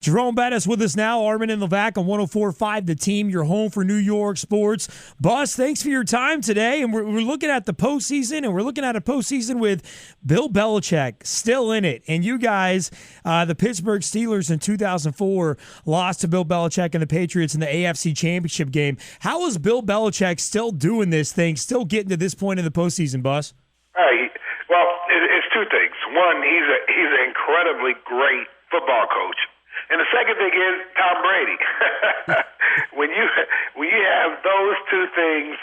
Jerome Bettis with us now, Armen and Levack on 104.5 The Team, your home for New York sports. Boss, thanks for your time today. And we're looking at the postseason, and we're looking at a postseason with Bill Belichick still in it. And you guys, the Pittsburgh Steelers in 2004, lost to Bill Belichick and the Patriots in the AFC Championship game. How is Bill Belichick still doing this thing, still getting to this point in the postseason, boss? Well, it's two things. One, he's an incredibly great football coach. And the second thing is Tom Brady. when you have those two things,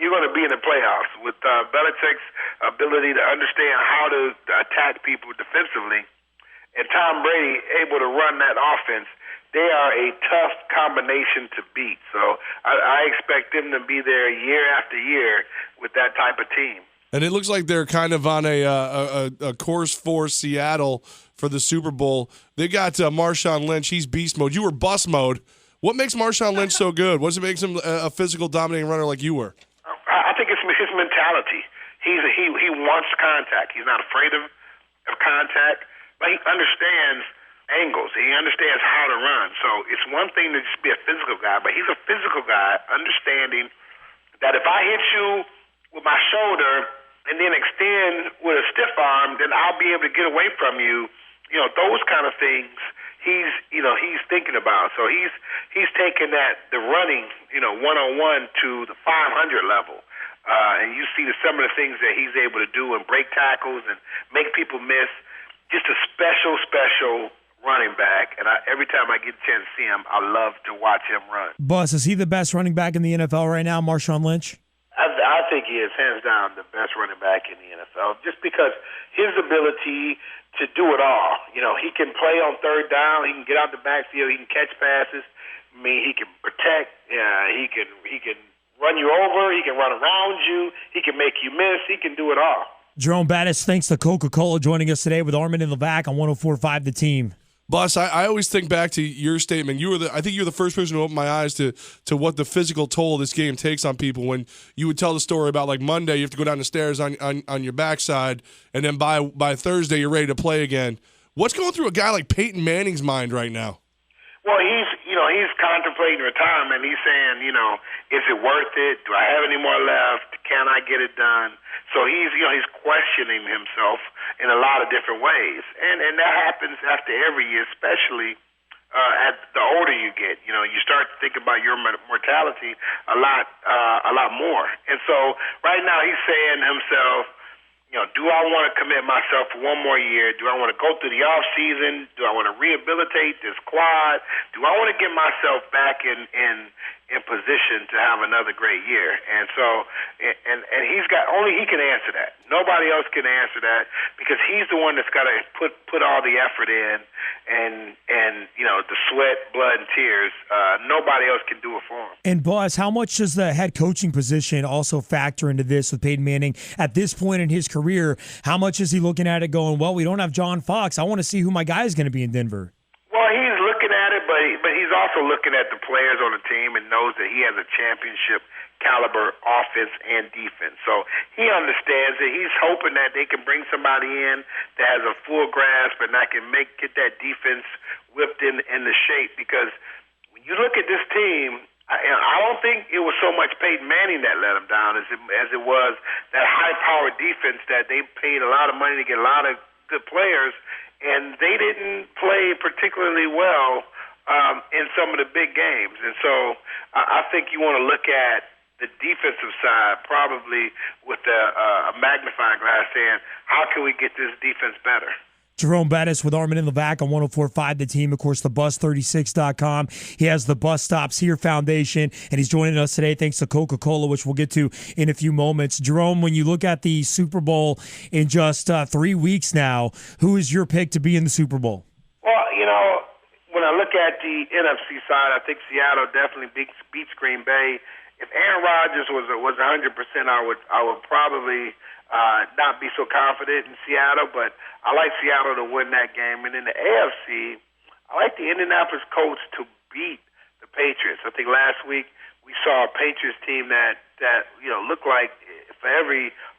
you're going to be in the playoffs with Belichick's ability to understand how to attack people defensively, and Tom Brady able to run that offense. They are a tough combination to beat. So I expect them to be there year after year with that type of team. And it looks like they're kind of on a course for Seattle for the Super Bowl. They got Marshawn Lynch. He's beast mode. You were bust mode. What makes Marshawn Lynch so good? What makes him a physical, dominating runner like you were? I think it's his mentality. He wants contact. He's not afraid of contact, but he understands angles. He understands how to run. So it's one thing to just be a physical guy, but he's a physical guy understanding that if I hit you with my shoulder and then extend with a stiff arm, then I'll be able to get away from you. You know, those kind of things he's thinking about. So he's taking the running, one-on-one to the 500 level. And you see some of the things that he's able to do and break tackles and make people miss. Just a special running back. And every time I get a chance to see him, I love to watch him run. Bus, is he the best running back in the NFL right now, Marshawn Lynch? I think he is hands down the best running back in the NFL, just because his ability to do it all. He can play on third down. He can get out the backfield. He can catch passes. I mean, he can protect. He can run you over. He can run around you. He can make you miss. He can do it all. Jerome Bettis, thanks to Coca-Cola, joining us today with Armen and Levack on 104.5 The Team. Boss, I always think back to your statement. I think you're the first person to open my eyes to what the physical toll this game takes on people. When you would tell the story about like Monday, you have to go down the stairs on your backside, and then by Thursday you're ready to play again. What's going through a guy like Peyton Manning's mind right now? Well, he's contemplating retirement. He's saying, is it worth it? Do I have any more left? Can I get it done? So he's questioning himself in a lot of different ways, and that happens after every year, especially at the older you get. You start to think about your mortality a lot more. And so right now he's saying to himself, do I want to commit myself for one more year? Do I want to go through the off season? Do I want to rehabilitate this quad? Do I want to get myself back in position to have another great year? And so, and he's got, only he can answer that. Nobody else can answer that, because he's the one that's got to put all the effort in and the sweat, blood, and tears. Nobody else can do it for him. And boss, how much does the head coaching position also factor into this with Peyton Manning at this point in his career? How much is he looking at it going, well, we don't have John Fox. I want to see who my guy is going to be in Denver. Well, he's looking at it, but he's also looking at the players on the team and knows that he has a championship caliber offense and defense. So he understands that he's hoping that they can bring somebody in that has a full grasp and that can get that defense whipped in the shape. Because when you look at this team, I don't think it was so much Peyton Manning that let them down as it was that high-powered defense that they paid a lot of money to get a lot of good players, and they didn't play particularly well in some of the big games. And so I think you want to look at the defensive side probably with a magnifying glass, saying, how can we get this defense better? Jerome Bettis with Armen and Levack on 104.5 The Team. Of course, thebus36.com. He has the Bus Stops Here Foundation, and he's joining us today thanks to Coca-Cola, which we'll get to in a few moments. Jerome, when you look at the Super Bowl in just 3 weeks now, who is your pick to be in the Super Bowl? Well, when I look at the NFC side, I think Seattle definitely beats Green Bay. If Aaron Rodgers was 100%, I would probably not be so confident in Seattle, but I like Seattle to win that game. And in the AFC, I like the Indianapolis Colts to beat the Patriots. I think last week we saw a Patriots team that looked like,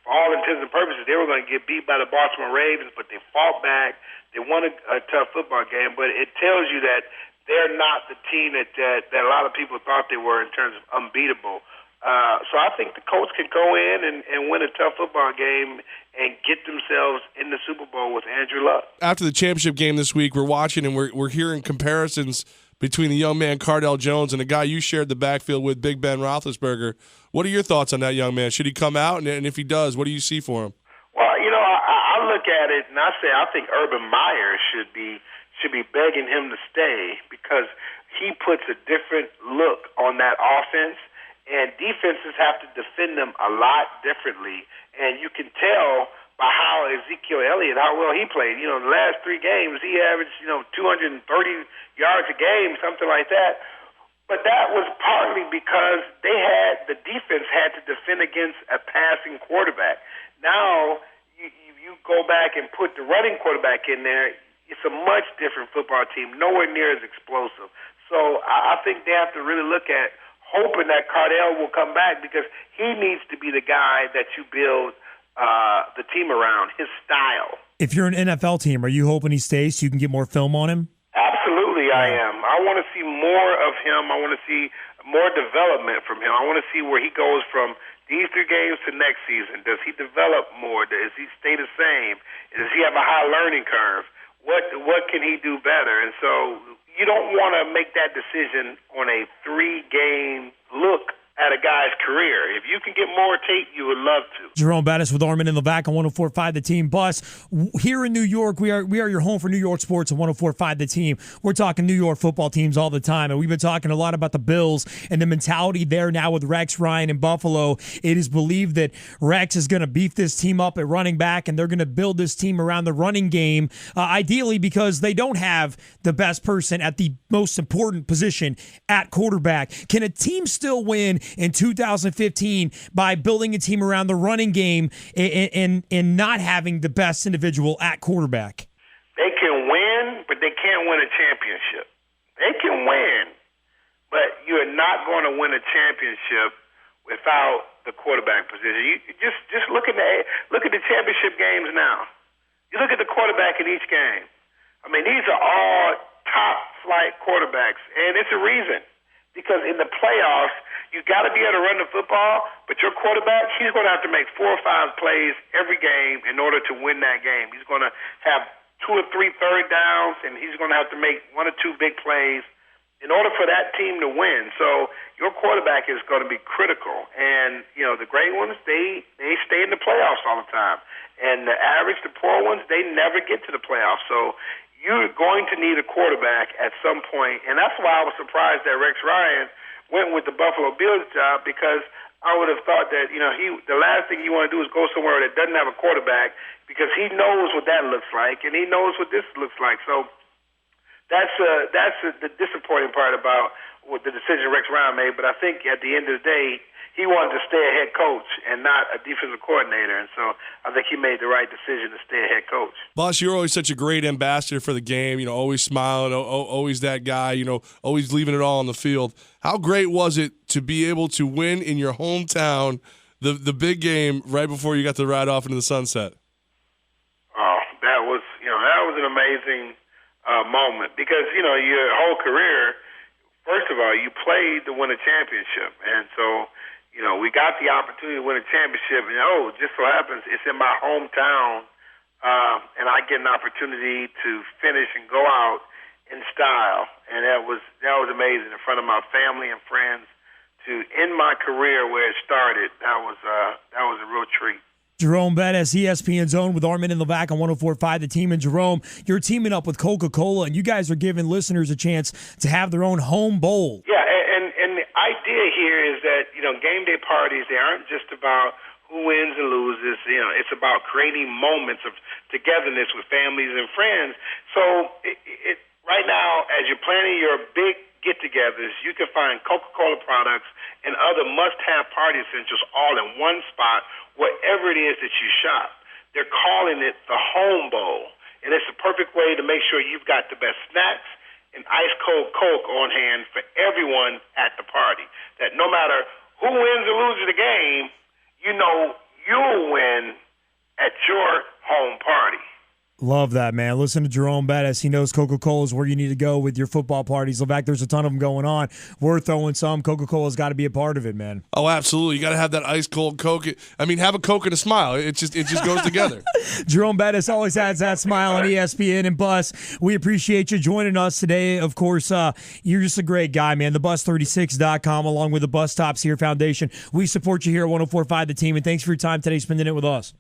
for all intents and purposes, they were going to get beat by the Baltimore Ravens, but they fought back. They won a tough football game, but it tells you that they're not the team that a lot of people thought they were in terms of unbeatable. So I think the Colts can go in and win a tough football game and get themselves in the Super Bowl with Andrew Luck. After the championship game this week, we're watching and we're hearing comparisons between the young man Cardell Jones and the guy you shared the backfield with, Big Ben Roethlisberger. What are your thoughts on that young man? Should he come out? And if he does, what do you see for him? Well, I look at it and I say I think Urban Meyer should be begging him to stay because he puts a different look on that offense. And defenses have to defend them a lot differently. And you can tell by how Ezekiel Elliott, how well he played. The last 3 games, he averaged, 230 yards a game, something like that. But that was partly because the defense had to defend against a passing quarterback. Now, you go back and put the running quarterback in there, it's a much different football team, nowhere near as explosive. So I think they have to really look at hoping that Cardell will come back because he needs to be the guy that you build the team around, his style. If you're an NFL team, are you hoping he stays so you can get more film on him? Absolutely, I am. I want to see more of him. I want to see more development from him. I want to see where he goes from these 3 games to next season. Does he develop more? Does he stay the same? Does he have a high learning curve? What can he do better? And so you don't want to make that decision on a 3-game look at a guy's career. If you can get more tape, you would love to. Jerome Bettis with Armen and Levack on 104.5 The Team. Bus, here in New York, we are your home for New York sports on 104.5 The Team. We're talking New York football teams all the time, and we've been talking a lot about the Bills and the mentality there now with Rex Ryan in Buffalo. It is believed that Rex is going to beef this team up at running back, and they're going to build this team around the running game, ideally because they don't have the best person at the most important position at quarterback. Can a team still win in 2015 by building a team around the running game and not having the best individual at quarterback? They can win, but they can't win a championship. They can win, but you are not going to win a championship without the quarterback position. You just look at the championship games now. You look at the quarterback in each game. I mean, these are all top-flight quarterbacks, and it's a reason. Because in the playoffs, you got to be able to run the football, but your quarterback, he's going to have to make 4 or 5 plays every game in order to win that game. He's going to have 2 or 3 third downs, and he's going to have to make 1 or 2 big plays in order for that team to win. So your quarterback is going to be critical. And, the great ones, they stay in the playoffs all the time. And the average, the poor ones, they never get to the playoffs. So you're going to need a quarterback at some point, and that's why I was surprised that Rex Ryan went with the Buffalo Bills job because I would have thought that the last thing you want to do is go somewhere that doesn't have a quarterback because he knows what that looks like and he knows what this looks like. So that's the disappointing part about what the decision Rex Ryan made. But I think at the end of the day, he wanted to stay a head coach and not a defensive coordinator. And so I think he made the right decision to stay a head coach. Boss, you're always such a great ambassador for the game, always smiling, always that guy, always leaving it all on the field. How great was it to be able to win in your hometown the big game right before you got to ride off into the sunset? Oh, that was an amazing moment because, your whole career, first of all, you played to win a championship. And so, we got the opportunity to win a championship, and just so happens it's in my hometown, and I get an opportunity to finish and go out in style, and that was amazing in front of my family and friends to end my career where it started. That was a real treat. Jerome Bettis, ESPN Zone with Armen and Levack on 104.5 The Team. And Jerome, you're teaming up with Coca-Cola, and you guys are giving listeners a chance to have their own home bowl. Yeah, and the idea here is that, game day parties, they aren't just about who wins and loses. It's about creating moments of togetherness with families and friends. So right now, as you're planning your big get-togethers, you can find Coca-Cola products and other must-have party essentials all in one spot, wherever it is that you shop. They're calling it the Home Bowl, and it's the perfect way to make sure you've got the best snacks and ice-cold Coke on hand for everyone at the party. That no matter who wins or loses the game, you you'll win at your home party. Love that, man. Listen to Jerome Bettis. He knows Coca-Cola is where you need to go with your football parties. Levack, there's a ton of them going on. We're throwing some. Coca-Cola's got to be a part of it, man. Oh, absolutely. You got to have that ice cold Coke. I mean, have a Coke and a smile. It just goes together. Jerome Bettis always has that smile on ESPN and Bus. We appreciate you joining us today. Of course, you're just a great guy, man. TheBus36.com, along with the Bus Tops Here Foundation. We support you here at 104.5 The Team, and thanks for your time today spending it with us.